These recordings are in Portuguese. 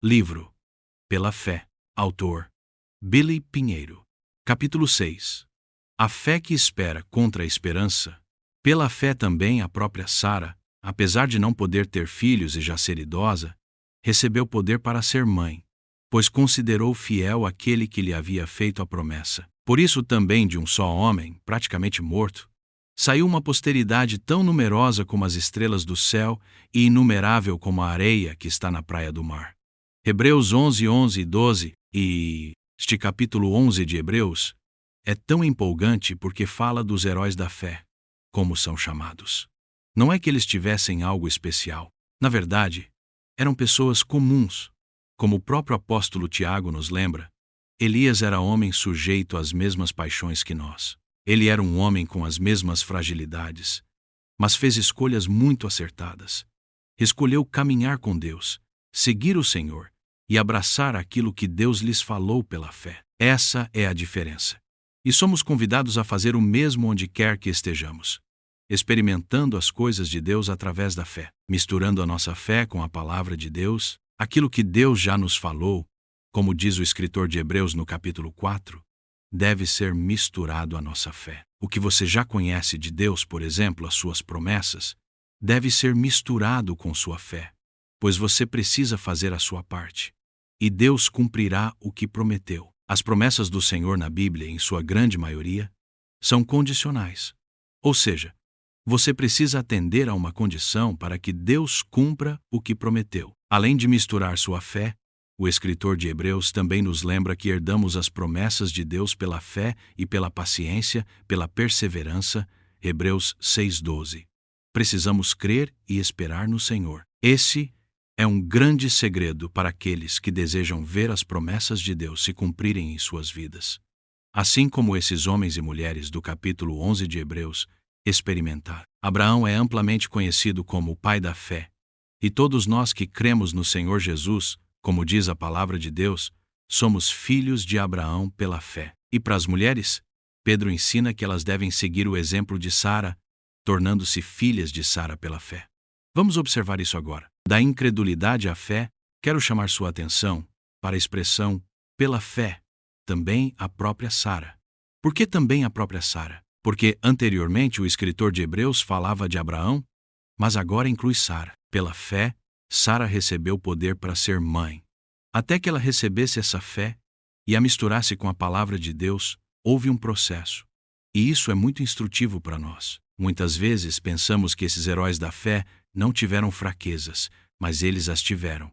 Livro Pela Fé. Autor Billy Pinheiro. Capítulo 6. A fé que espera contra a esperança. Pela fé também a própria Sara, apesar de não poder ter filhos e já ser idosa, recebeu poder para ser mãe, pois considerou fiel aquele que lhe havia feito a promessa. Por isso também de um só homem, praticamente morto, saiu uma posteridade tão numerosa como as estrelas do céu e inumerável como a areia que está na praia do mar. Hebreus 11, 11 e 12 e este capítulo 11 de Hebreus é tão empolgante porque fala dos heróis da fé, como são chamados. Não é que eles tivessem algo especial. Na verdade, eram pessoas comuns. Como o próprio apóstolo Tiago nos lembra, Elias era homem sujeito às mesmas paixões que nós. Ele era um homem com as mesmas fragilidades, mas fez escolhas muito acertadas. Escolheu caminhar com Deus, seguir o Senhor e abraçar aquilo que Deus lhes falou pela fé. Essa é a diferença. E somos convidados a fazer o mesmo onde quer que estejamos, experimentando as coisas de Deus através da fé, misturando a nossa fé com a palavra de Deus, aquilo que Deus já nos falou, como diz o escritor de Hebreus no capítulo 4, deve ser misturado à nossa fé. O que você já conhece de Deus, por exemplo, as suas promessas, deve ser misturado com sua fé, pois você precisa fazer a sua parte. E Deus cumprirá o que prometeu. As promessas do Senhor na Bíblia, em sua grande maioria, são condicionais. Ou seja, você precisa atender a uma condição para que Deus cumpra o que prometeu. Além de misturar sua fé, o escritor de Hebreus também nos lembra que herdamos as promessas de Deus pela fé e pela paciência, pela perseverança. Hebreus 6:12. Precisamos crer e esperar no Senhor. Esse é um grande segredo para aqueles que desejam ver as promessas de Deus se cumprirem em suas vidas. Assim como esses homens e mulheres do capítulo 11 de Hebreus experimentaram. Abraão é amplamente conhecido como o pai da fé, e todos nós que cremos no Senhor Jesus, como diz a palavra de Deus, somos filhos de Abraão pela fé. E para as mulheres, Pedro ensina que elas devem seguir o exemplo de Sara, tornando-se filhas de Sara pela fé. Vamos observar isso agora. Da incredulidade à fé, quero chamar sua atenção para a expressão pela fé, também a própria Sara. Por que também a própria Sara? Porque anteriormente o escritor de Hebreus falava de Abraão, mas agora inclui Sara. Pela fé, Sara recebeu poder para ser mãe. Até que ela recebesse essa fé e a misturasse com a palavra de Deus, houve um processo. E isso é muito instrutivo para nós. Muitas vezes pensamos que esses heróis da fé não tiveram fraquezas, mas eles as tiveram,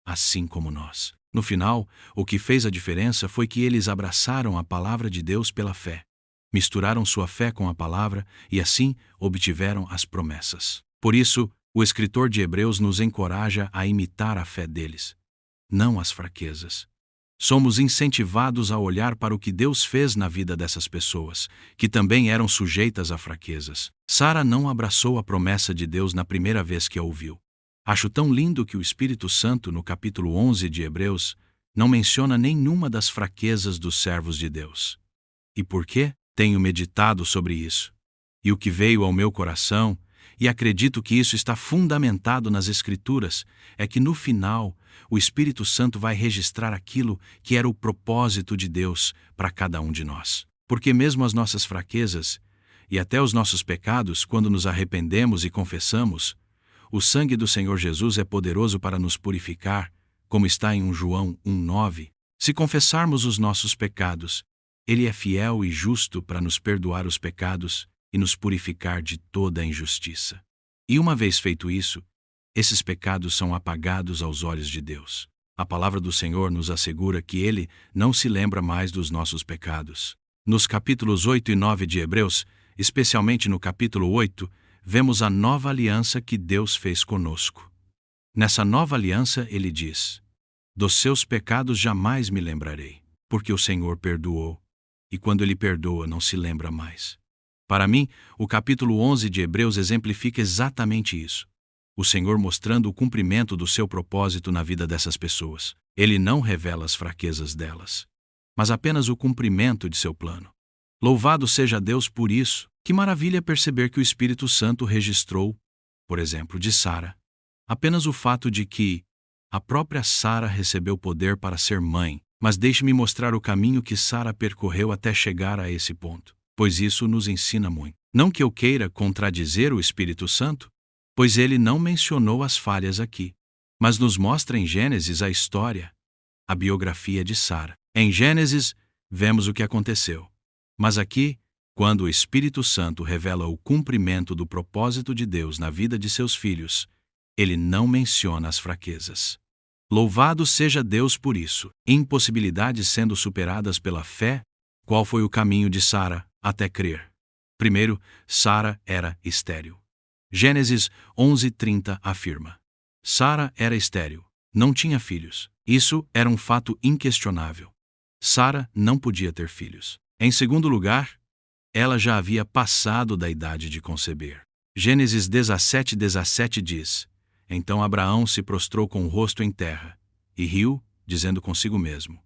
assim como nós. No final, o que fez a diferença foi que eles abraçaram a palavra de Deus pela fé, misturaram sua fé com a palavra e assim obtiveram as promessas. Por isso, o escritor de Hebreus nos encoraja a imitar a fé deles, não as fraquezas. Somos incentivados a olhar para o que Deus fez na vida dessas pessoas, que também eram sujeitas a fraquezas. Sara não abraçou a promessa de Deus na primeira vez que a ouviu. Acho tão lindo que o Espírito Santo, no capítulo 11 de Hebreus, não menciona nenhuma das fraquezas dos servos de Deus. E por quê? Tenho meditado sobre isso. E o que veio ao meu coração, e acredito que isso está fundamentado nas Escrituras, é que no final, o Espírito Santo vai registrar aquilo que era o propósito de Deus para cada um de nós. Porque mesmo as nossas fraquezas, e até os nossos pecados, quando nos arrependemos e confessamos, o sangue do Senhor Jesus é poderoso para nos purificar, como está em 1 João 1:9. Se confessarmos os nossos pecados, Ele é fiel e justo para nos perdoar os pecados e nos purificar de toda a injustiça. E uma vez feito isso, esses pecados são apagados aos olhos de Deus. A palavra do Senhor nos assegura que Ele não se lembra mais dos nossos pecados. Nos capítulos 8 e 9 de Hebreus, especialmente no capítulo 8, vemos a nova aliança que Deus fez conosco. Nessa nova aliança, Ele diz: dos seus pecados jamais me lembrarei, porque o Senhor perdoou, e quando Ele perdoa, não se lembra mais. Para mim, o capítulo 11 de Hebreus exemplifica exatamente isso. O Senhor mostrando o cumprimento do seu propósito na vida dessas pessoas. Ele não revela as fraquezas delas, mas apenas o cumprimento de seu plano. Louvado seja Deus por isso. Que maravilha perceber que o Espírito Santo registrou, por exemplo, de Sara, apenas o fato de que, A própria Sara recebeu poder para ser mãe, mas deixe-me mostrar o caminho que Sara percorreu até chegar a esse ponto, pois isso nos ensina muito. Não que eu queira contradizer o Espírito Santo, pois ele não mencionou as falhas aqui, mas nos mostra em Gênesis a história, a biografia de Sara. Em Gênesis, vemos o que aconteceu. Mas aqui, quando o Espírito Santo revela o cumprimento do propósito de Deus na vida de seus filhos, ele não menciona as fraquezas. Louvado seja Deus por isso. Impossibilidades sendo superadas pela fé. Qual foi o caminho de Sara até crer? Primeiro, Sara era estéril. Gênesis 11:30 afirma: Sara era estéril, não tinha filhos. Isso era um fato inquestionável. Sara não podia ter filhos. Em segundo lugar, ela já havia passado da idade de conceber. Gênesis 17:17 diz: Então Abraão se prostrou com o rosto em terra e riu, dizendo consigo mesmo: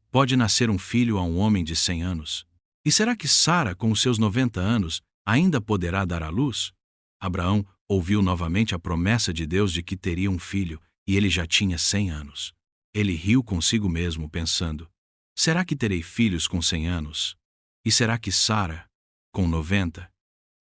Pode nascer um filho a um homem de 100 anos? E será que Sara, com os seus 90 anos, ainda poderá dar à luz? Abraão ouviu novamente a promessa de Deus de que teria um filho, e ele já tinha 100 anos. Ele riu consigo mesmo, pensando: será que terei filhos com 100 anos? E será que Sara, com 90,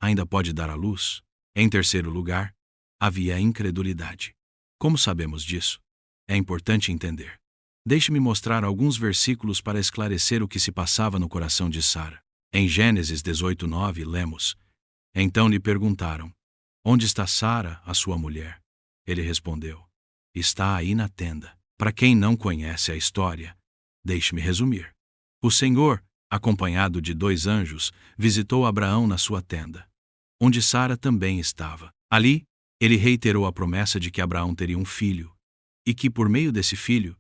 ainda pode dar à luz? Em terceiro lugar, havia incredulidade. Como sabemos disso? É importante entender. Deixe-me mostrar alguns versículos para esclarecer o que se passava no coração de Sara. Em Gênesis 18:9 lemos: Então lhe perguntaram: Onde está Sara, a sua mulher? Ele respondeu: Está aí na tenda. Para quem não conhece a história, deixe-me resumir. O Senhor, acompanhado de 2 anjos, visitou Abraão na sua tenda, onde Sara também estava. Ali, ele reiterou a promessa de que Abraão teria um filho, e que por meio desse filho,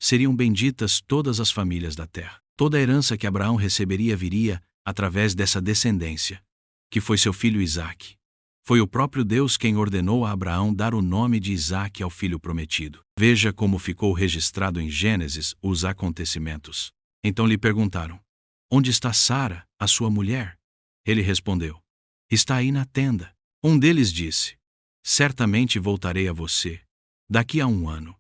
seriam benditas todas as famílias da terra. Toda a herança que Abraão receberia viria através dessa descendência, que foi seu filho Isaque. Foi o próprio Deus quem ordenou a Abraão dar o nome de Isaque ao filho prometido. Veja como ficou registrado em Gênesis os acontecimentos. Então lhe perguntaram: Onde está Sara, a sua mulher? Ele respondeu: Está aí na tenda. Um deles disse: Certamente voltarei a você, daqui a 1 ano,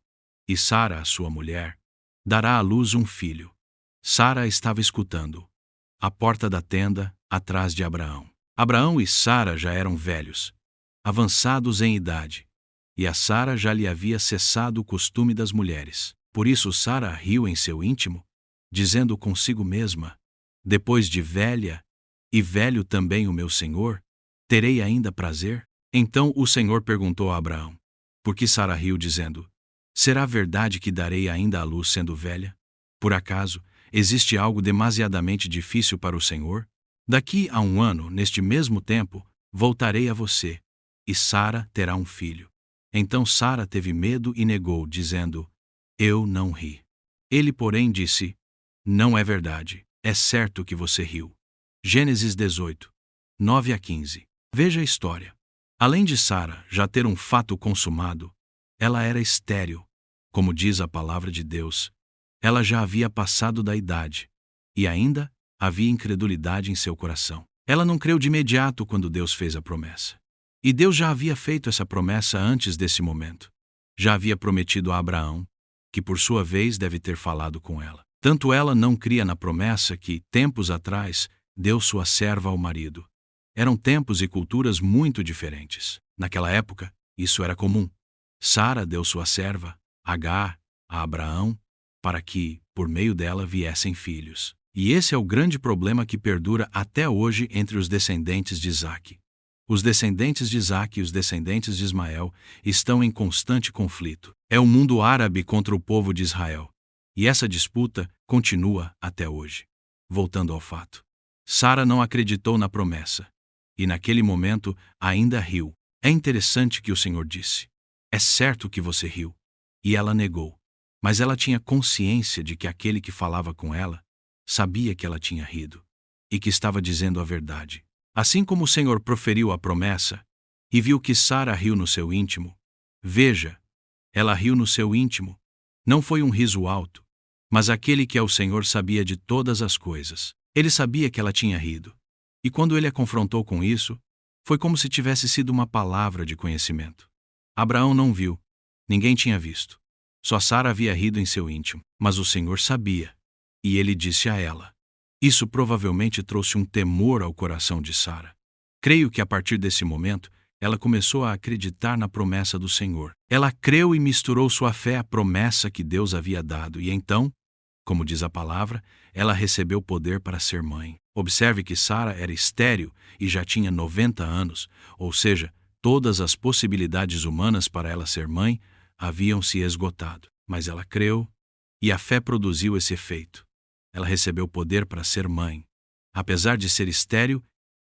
e Sara, a sua mulher, dará à luz um filho. Sara estava escutando, à porta da tenda, atrás de Abraão. Abraão e Sara já eram velhos, avançados em idade, e a Sara já lhe havia cessado o costume das mulheres. Por isso Sara riu em seu íntimo, dizendo consigo mesma: Depois de velha, e velho também o meu senhor, terei ainda prazer? Então o Senhor perguntou a Abraão: Por que Sara riu, dizendo: Será verdade que darei ainda à luz sendo velha? Por acaso, existe algo demasiadamente difícil para o Senhor? Daqui a 1 ano, neste mesmo tempo, voltarei a você, e Sara terá um filho. Então Sara teve medo e negou, dizendo: Eu não ri. Ele, porém, disse: Não é verdade, é certo que você riu. Gênesis 18, 9-15. Veja a história. Além de Sara já ter um fato consumado, ela era estéril. Como diz a palavra de Deus, ela já havia passado da idade, e ainda havia incredulidade em seu coração. Ela não creu de imediato quando Deus fez a promessa. E Deus já havia feito essa promessa antes desse momento. Já havia prometido a Abraão, que por sua vez deve ter falado com ela. Tanto ela não cria na promessa que, tempos atrás, deu sua serva ao marido. Eram tempos e culturas muito diferentes. Naquela época, isso era comum. Sara deu sua serva, Agar, a Abraão, para que, por meio dela, viessem filhos. E esse é o grande problema que perdura até hoje entre os descendentes de Isaque. Os descendentes de Isaque e os descendentes de Ismael estão em constante conflito. É o mundo árabe contra o povo de Israel. E essa disputa continua até hoje. Voltando ao fato. Sara não acreditou na promessa. E naquele momento ainda riu. É interessante que o Senhor disse: É certo que você riu. E ela negou. Mas ela tinha consciência de que aquele que falava com ela sabia que ela tinha rido e que estava dizendo a verdade. Assim como o Senhor proferiu a promessa e viu que Sara riu no seu íntimo, veja, ela riu no seu íntimo. Não foi um riso alto, mas aquele que é o Senhor sabia de todas as coisas. Ele sabia que ela tinha rido. E quando ele a confrontou com isso, foi como se tivesse sido uma palavra de conhecimento. Abraão não viu, ninguém tinha visto. Só Sara havia rido em seu íntimo, mas o Senhor sabia. E ele disse a ela. Isso provavelmente trouxe um temor ao coração de Sara. Creio que a partir desse momento, ela começou a acreditar na promessa do Senhor. Ela creu e misturou sua fé à promessa que Deus havia dado, e então, como diz a palavra, ela recebeu poder para ser mãe. Observe que Sara era estéril e já tinha 90 anos, ou seja, todas as possibilidades humanas para ela ser mãe haviam se esgotado. Mas ela creu e a fé produziu esse efeito. Ela recebeu poder para ser mãe, apesar de ser estéril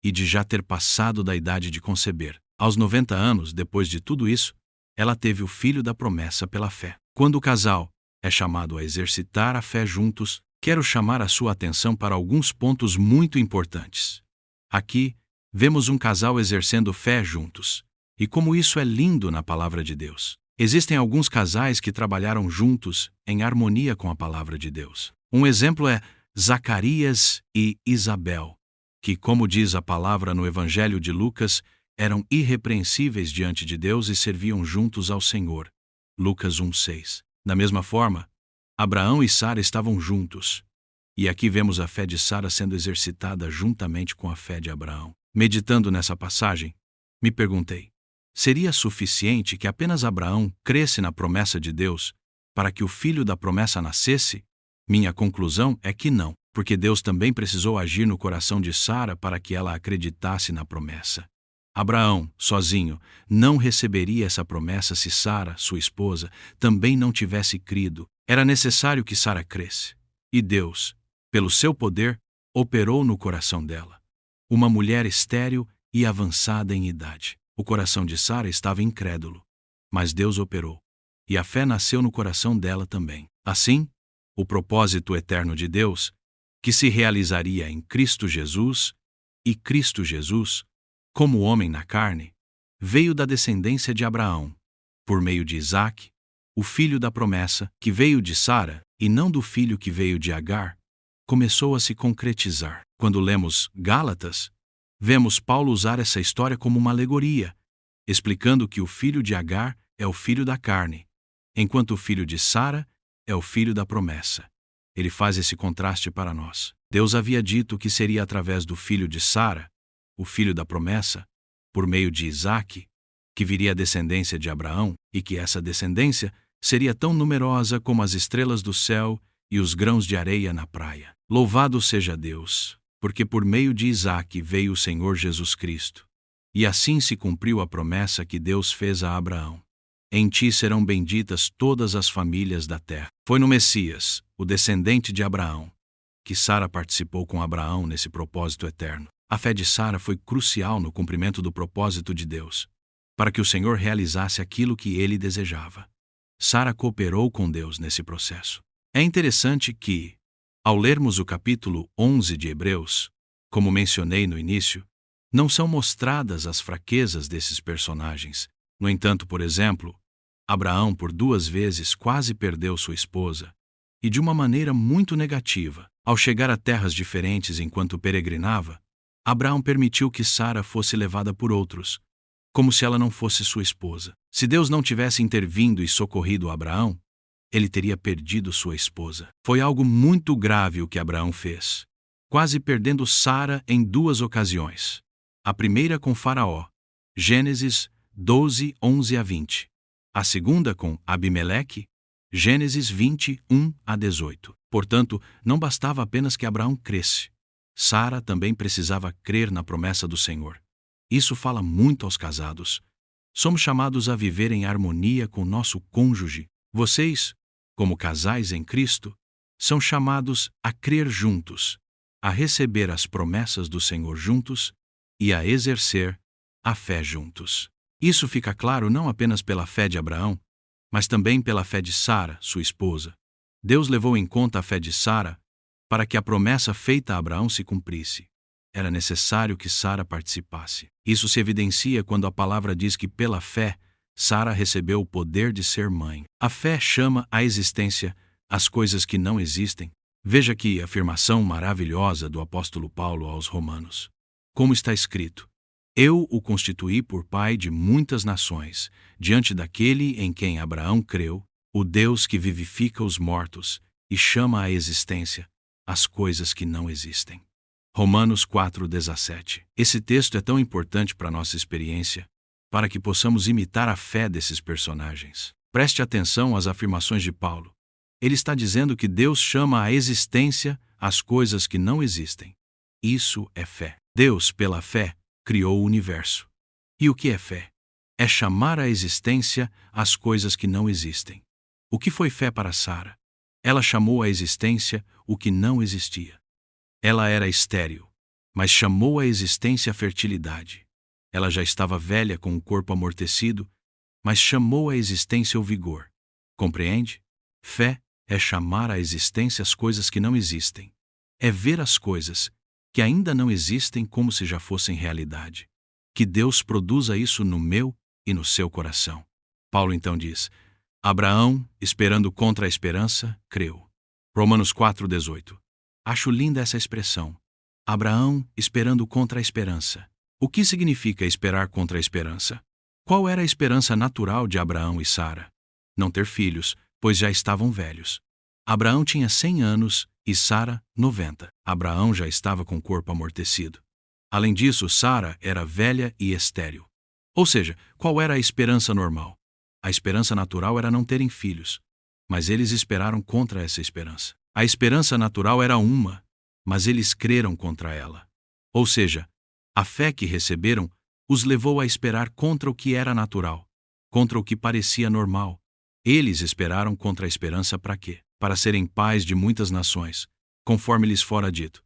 e de já ter passado da idade de conceber. Aos 90 anos, depois de tudo isso, ela teve o filho da promessa pela fé. Quando o casal é chamado a exercitar a fé juntos, quero chamar a sua atenção para alguns pontos muito importantes. Aqui, vemos um casal exercendo fé juntos. E como isso é lindo na palavra de Deus. Existem alguns casais que trabalharam juntos em harmonia com a palavra de Deus. Um exemplo é Zacarias e Isabel, que, como diz a palavra no Evangelho de Lucas, eram irrepreensíveis diante de Deus e serviam juntos ao Senhor. Lucas 1:6. Da mesma forma, Abraão e Sara estavam juntos. E aqui vemos a fé de Sara sendo exercitada juntamente com a fé de Abraão. Meditando nessa passagem, me perguntei, seria suficiente que apenas Abraão cresce na promessa de Deus para que o filho da promessa nascesse? Minha conclusão é que não, porque Deus também precisou agir no coração de Sara para que ela acreditasse na promessa. Abraão, sozinho, não receberia essa promessa se Sara, sua esposa, também não tivesse crido. Era necessário que Sara cresce. E Deus, pelo seu poder, operou no coração dela. Uma mulher estéril e avançada em idade. O coração de Sara estava incrédulo, mas Deus operou. E a fé nasceu no coração dela também. Assim, o propósito eterno de Deus, que se realizaria em Cristo Jesus, e Cristo Jesus, como homem na carne, veio da descendência de Abraão, por meio de Isaque, o filho da promessa, que veio de Sara, e não do filho que veio de Agar, começou a se concretizar. Quando lemos Gálatas, vemos Paulo usar essa história como uma alegoria, explicando que o filho de Agar é o filho da carne, enquanto o filho de Sara é o filho da promessa. Ele faz esse contraste para nós. Deus havia dito que seria através do filho de Sara, o filho da promessa, por meio de Isaque, que viria a descendência de Abraão, e que essa descendência seria tão numerosa como as estrelas do céu e os grãos de areia na praia. Louvado seja Deus, porque por meio de Isaque veio o Senhor Jesus Cristo. E assim se cumpriu a promessa que Deus fez a Abraão. Em ti serão benditas todas as famílias da terra. Foi no Messias, o descendente de Abraão, que Sara participou com Abraão nesse propósito eterno. A fé de Sara foi crucial no cumprimento do propósito de Deus, para que o Senhor realizasse aquilo que ele desejava. Sara cooperou com Deus nesse processo. É interessante que, ao lermos o capítulo 11 de Hebreus, como mencionei no início, não são mostradas as fraquezas desses personagens. No entanto, por exemplo, Abraão por 2 vezes quase perdeu sua esposa, e de uma maneira muito negativa. Ao chegar a terras diferentes enquanto peregrinava, Abraão permitiu que Sara fosse levada por outros, como se ela não fosse sua esposa. Se Deus não tivesse intervindo e socorrido Abraão, ele teria perdido sua esposa. Foi algo muito grave o que Abraão fez, quase perdendo Sara em 2 ocasiões. A primeira com Faraó, Gênesis 12, 11 a 20. A segunda com Abimeleque, Gênesis 20, 1 a 18. Portanto, não bastava apenas que Abraão cresce. Sara também precisava crer na promessa do Senhor. Isso fala muito aos casados. Somos chamados a viver em harmonia com nosso cônjuge. Vocês, como casais em Cristo, são chamados a crer juntos, a receber as promessas do Senhor juntos e a exercer a fé juntos. Isso fica claro não apenas pela fé de Abraão, mas também pela fé de Sara, sua esposa. Deus levou em conta a fé de Sara para que a promessa feita a Abraão se cumprisse. Era necessário que Sara participasse. Isso se evidencia quando a palavra diz que, pela fé, Sara recebeu o poder de ser mãe. A fé chama à existência as coisas que não existem. Veja que afirmação maravilhosa do apóstolo Paulo aos Romanos. Como está escrito: Eu o constituí por pai de muitas nações, diante daquele em quem Abraão creu, o Deus que vivifica os mortos e chama à existência as coisas que não existem. Romanos 4:17. Esse texto é tão importante para a nossa experiência, para que possamos imitar a fé desses personagens. Preste atenção às afirmações de Paulo. Ele está dizendo que Deus chama à existência as coisas que não existem. Isso é fé. Deus, pela fé, criou o universo. E o que é fé? É chamar à existência as coisas que não existem. O que foi fé para Sara? Ela chamou à existência o que não existia. Ela era estéril, mas chamou à existência a fertilidade. Ela já estava velha com o corpo amortecido, mas chamou à existência o vigor. Compreende? Fé é chamar à existência as coisas que não existem. É ver as coisas que ainda não existem como se já fossem realidade. Que Deus produza isso no meu e no seu coração. Paulo então diz: Abraão, esperando contra a esperança, creu. Romanos 4:18. Acho linda essa expressão. Abraão, esperando contra a esperança. O que significa esperar contra a esperança? Qual era a esperança natural de Abraão e Sara? Não ter filhos, pois já estavam velhos. Abraão tinha 100 anos e Sara 90. Abraão já estava com o corpo amortecido. Além disso, Sara era velha e estéril. Ou seja, qual era a esperança normal? A esperança natural era não terem filhos, mas eles esperaram contra essa esperança. A esperança natural era uma, mas eles creram contra ela. Ou seja, a fé que receberam os levou a esperar contra o que era natural, contra o que parecia normal. Eles esperaram contra a esperança para quê? Para serem pais de muitas nações, conforme lhes fora dito.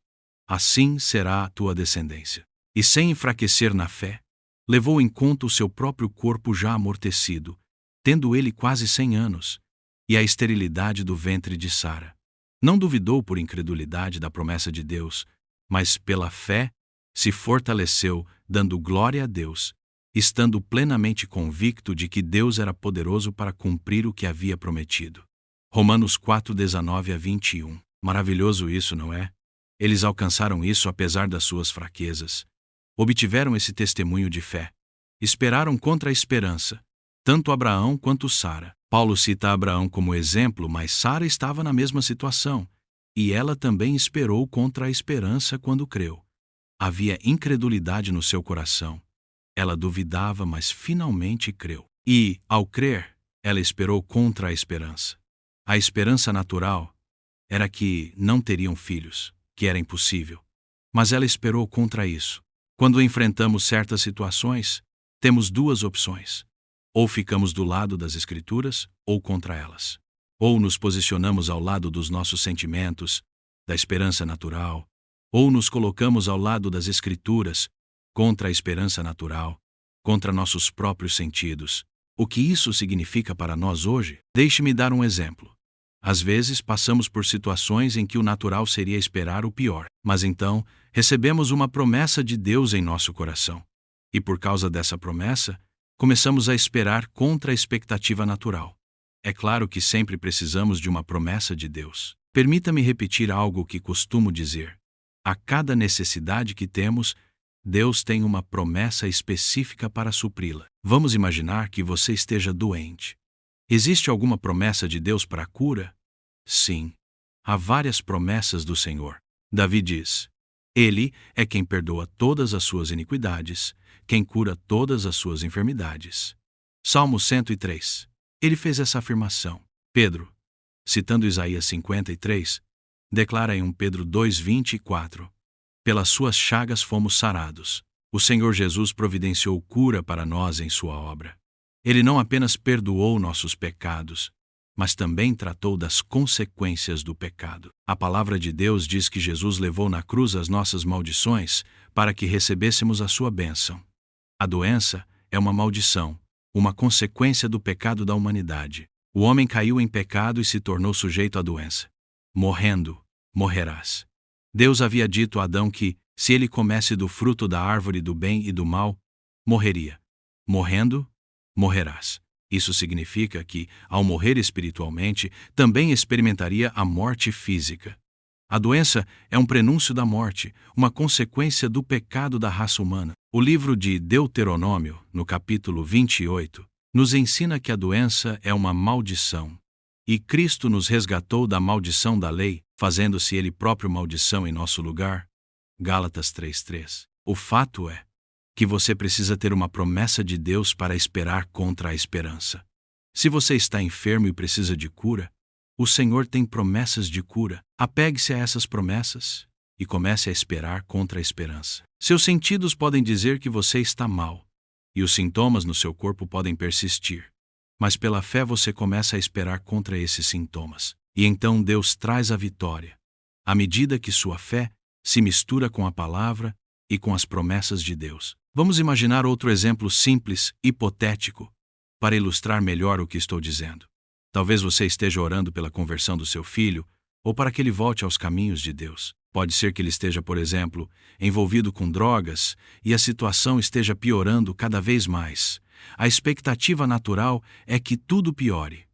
Assim será a tua descendência. E sem enfraquecer na fé, levou em conta o seu próprio corpo já amortecido, tendo ele quase 100 anos, e a esterilidade do ventre de Sara. Não duvidou por incredulidade da promessa de Deus, mas pela fé se fortaleceu, dando glória a Deus, estando plenamente convicto de que Deus era poderoso para cumprir o que havia prometido. Romanos 4:19-21. Maravilhoso isso, não é? Eles alcançaram isso apesar das suas fraquezas. Obtiveram esse testemunho de fé. Esperaram contra a esperança, tanto Abraão quanto Sara. Paulo cita Abraão como exemplo, mas Sara estava na mesma situação, e ela também esperou contra a esperança quando creu. Havia incredulidade no seu coração. Ela duvidava, mas finalmente creu. E, ao crer, ela esperou contra a esperança. A esperança natural era que não teriam filhos, que era impossível. Mas ela esperou contra isso. Quando enfrentamos certas situações, temos duas opções. Ou ficamos do lado das Escrituras, ou contra elas. Ou nos posicionamos ao lado dos nossos sentimentos, da esperança natural, ou nos colocamos ao lado das Escrituras, contra a esperança natural, contra nossos próprios sentidos. O que isso significa para nós hoje? Deixe-me dar um exemplo. Às vezes passamos por situações em que o natural seria esperar o pior, mas então recebemos uma promessa de Deus em nosso coração. E por causa dessa promessa, começamos a esperar contra a expectativa natural. É claro que sempre precisamos de uma promessa de Deus. Permita-me repetir algo que costumo dizer. A cada necessidade que temos, Deus tem uma promessa específica para supri-la. Vamos imaginar que você esteja doente. Existe alguma promessa de Deus para a cura? Sim. Há várias promessas do Senhor. Davi diz: Ele é quem perdoa todas as suas iniquidades, quem cura todas as suas enfermidades. Salmo 103. Ele fez essa afirmação. Pedro, citando Isaías 53, declara em 1 Pedro 2:24: Pelas suas chagas fomos sarados. O Senhor Jesus providenciou cura para nós em sua obra. Ele não apenas perdoou nossos pecados, mas também tratou das consequências do pecado. A palavra de Deus diz que Jesus levou na cruz as nossas maldições para que recebêssemos a sua bênção. A doença é uma maldição, uma consequência do pecado da humanidade. O homem caiu em pecado e se tornou sujeito à doença. Morrendo, morrerás. Deus havia dito a Adão que, se ele comesse do fruto da árvore do bem e do mal, morreria. Morrendo, morrerás. Isso significa que, ao morrer espiritualmente, também experimentaria a morte física. A doença é um prenúncio da morte, uma consequência do pecado da raça humana. O livro de Deuteronômio, no capítulo 28, nos ensina que a doença é uma maldição. E Cristo nos resgatou da maldição da lei, fazendo-se Ele próprio maldição em nosso lugar. Gálatas 3:3. O fato é que você precisa ter uma promessa de Deus para esperar contra a esperança. Se você está enfermo e precisa de cura, o Senhor tem promessas de cura. Apegue-se a essas promessas e comece a esperar contra a esperança. Seus sentidos podem dizer que você está mal, e os sintomas no seu corpo podem persistir. Mas pela fé você começa a esperar contra esses sintomas. E então Deus traz a vitória, à medida que sua fé se mistura com a palavra e com as promessas de Deus. Vamos imaginar outro exemplo simples, hipotético, para ilustrar melhor o que estou dizendo. Talvez você esteja orando pela conversão do seu filho, ou para que ele volte aos caminhos de Deus. Pode ser que ele esteja, por exemplo, envolvido com drogas e a situação esteja piorando cada vez mais. A expectativa natural é que tudo piore.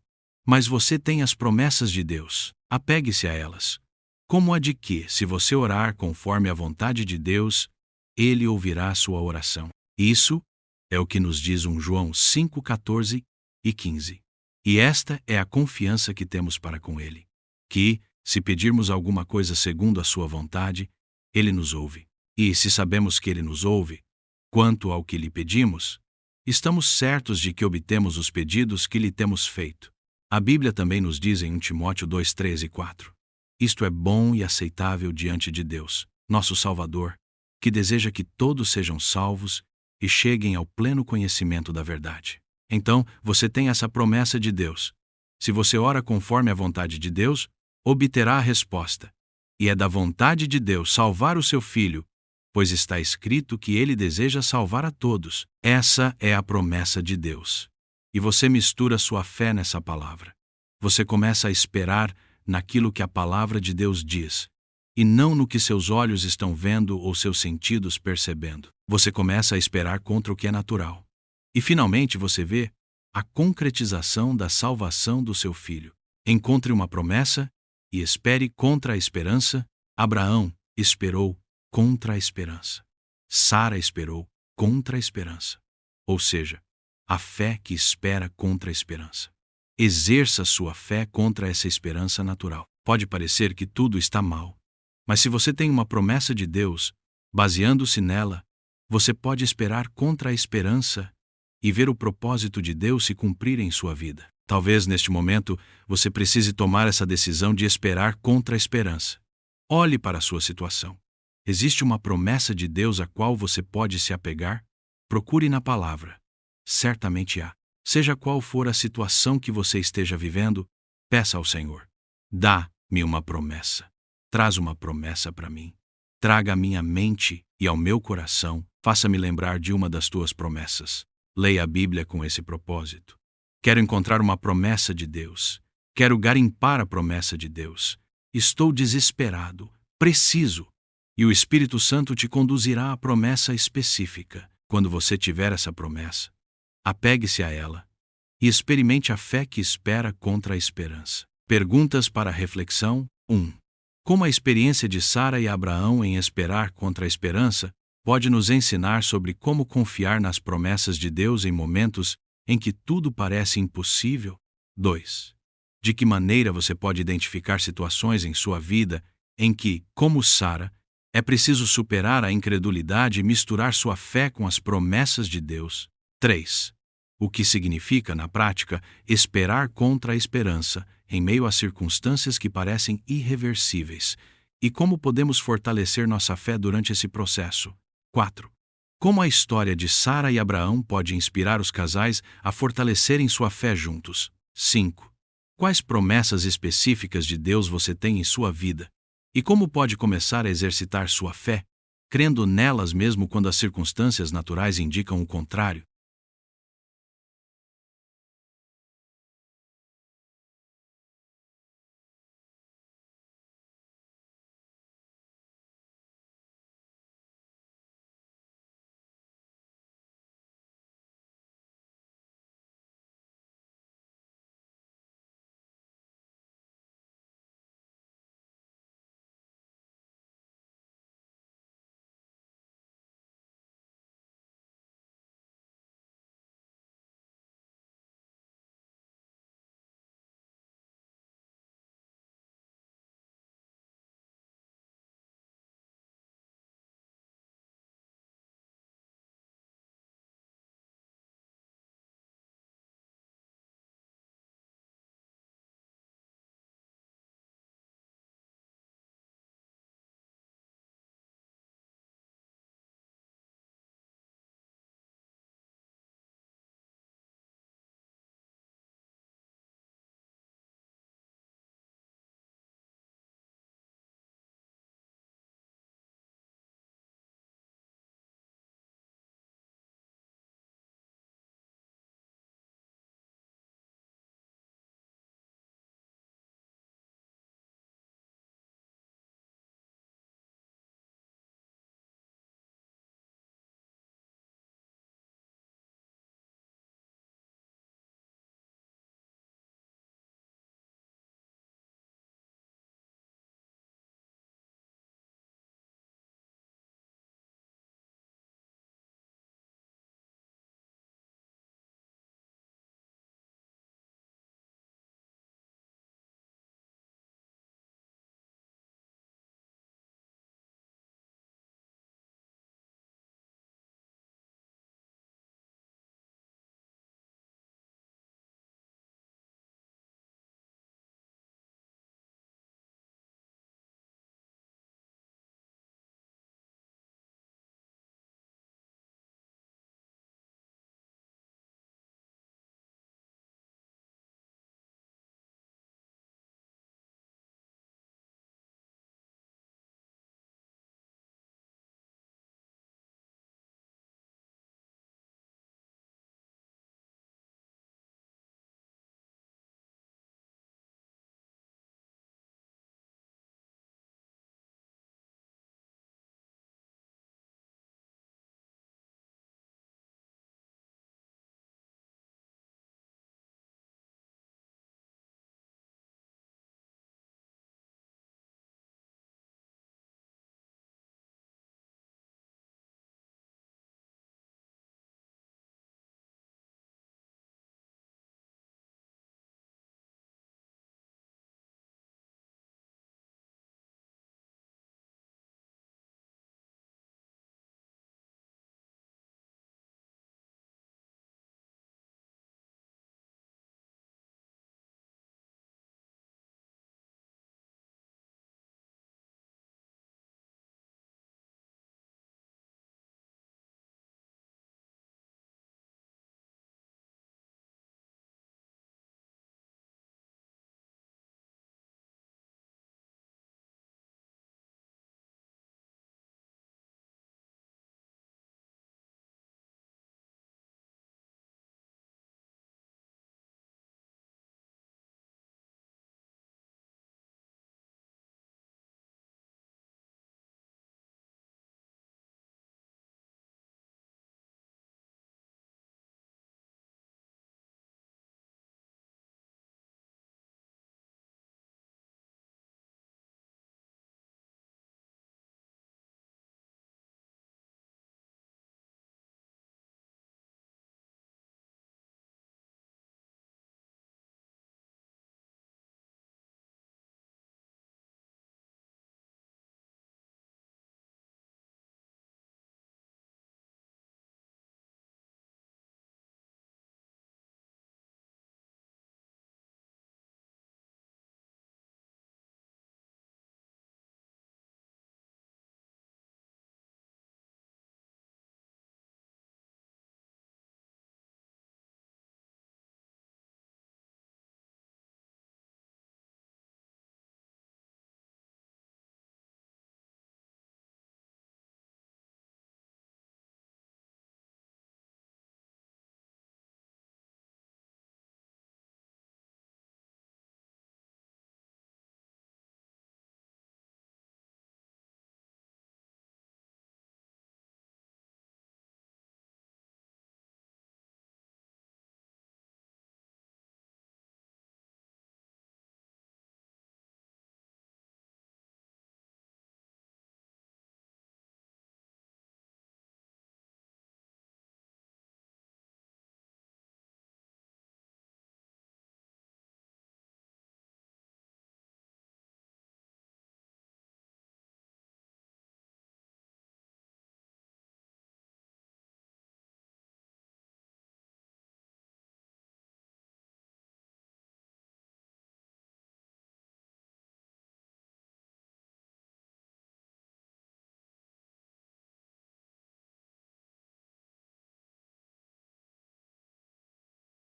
Mas você tem as promessas de Deus. Apegue-se a elas. Como a de que, se você orar conforme a vontade de Deus, Ele ouvirá a sua oração. Isso é o que nos diz João 5:14 e 15. E esta é a confiança que temos para com Ele, que, se pedirmos alguma coisa segundo a sua vontade, Ele nos ouve. E se sabemos que Ele nos ouve, quanto ao que lhe pedimos, estamos certos de que obtemos os pedidos que lhe temos feito. A Bíblia também nos diz em 1 Timóteo 2:3 e 4. Isto é bom e aceitável diante de Deus, nosso Salvador, que deseja que todos sejam salvos e cheguem ao pleno conhecimento da verdade. Então, você tem essa promessa de Deus. Se você ora conforme a vontade de Deus, obterá a resposta. E é da vontade de Deus salvar o seu filho, pois está escrito que Ele deseja salvar a todos. Essa é a promessa de Deus. E você mistura sua fé nessa palavra. Você começa a esperar naquilo que a palavra de Deus diz, e não no que seus olhos estão vendo ou seus sentidos percebendo. Você começa a esperar contra o que é natural. E finalmente você vê a concretização da salvação do seu filho. Encontre uma promessa e espere contra a esperança. Abraão esperou contra a esperança. Sara esperou contra a esperança. Ou seja, a fé que espera contra a esperança. Exerça sua fé contra essa esperança natural. Pode parecer que tudo está mal, mas se você tem uma promessa de Deus, baseando-se nela, você pode esperar contra a esperança e ver o propósito de Deus se cumprir em sua vida. Talvez neste momento você precise tomar essa decisão de esperar contra a esperança. Olhe para a sua situação. Existe uma promessa de Deus a qual você pode se apegar? Procure na palavra. Certamente há. Seja qual for a situação que você esteja vivendo, peça ao Senhor. Dá-me uma promessa. Traz uma promessa para mim. Traga à minha mente e ao meu coração, faça-me lembrar de uma das tuas promessas. Leia a Bíblia com esse propósito. Quero encontrar uma promessa de Deus. Quero garimpar a promessa de Deus. Estou desesperado, preciso. E o Espírito Santo te conduzirá à promessa específica. Quando você tiver essa promessa, apegue-se a ela e experimente a fé que espera contra a esperança. Perguntas para reflexão. 1. Como a experiência de Sara e Abraão em esperar contra a esperança pode nos ensinar sobre como confiar nas promessas de Deus em momentos em que tudo parece impossível? 2. De que maneira você pode identificar situações em sua vida em que, como Sara, é preciso superar a incredulidade e misturar sua fé com as promessas de Deus? 3. O que significa, na prática, esperar contra a esperança em meio a circunstâncias que parecem irreversíveis? E como podemos fortalecer nossa fé durante esse processo? 4. Como a história de Sara e Abraão pode inspirar os casais a fortalecerem sua fé juntos? 5. Quais promessas específicas de Deus você tem em sua vida? E como pode começar a exercitar sua fé, crendo nelas mesmo quando as circunstâncias naturais indicam o contrário?